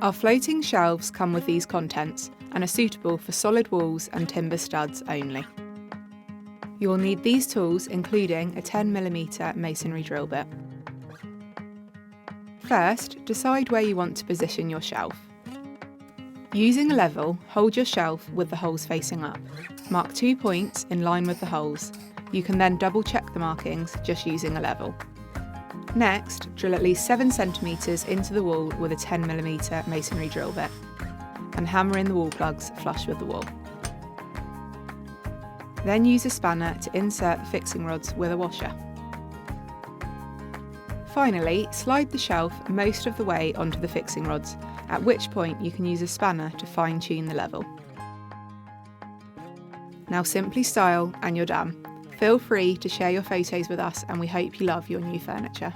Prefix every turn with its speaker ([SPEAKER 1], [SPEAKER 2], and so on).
[SPEAKER 1] Our floating shelves come with these contents and are suitable for solid walls and timber studs only. You will need these tools, including a 10mm masonry drill bit. First, decide where you want to position your shelf. Using a level, hold your shelf with the holes facing up. Mark 2 points in line with the holes. You can then double check the markings just using a level. Next, drill at least 7 cm into the wall with a 10mm masonry drill bit and hammer in the wall plugs flush with the wall. Then use a spanner to insert the fixing rods with a washer. Finally, slide the shelf most of the way onto the fixing rods, at which point you can use a spanner to fine-tune the level. Now simply style and you're done. Feel free to share your photos with us and we hope you love your new furniture.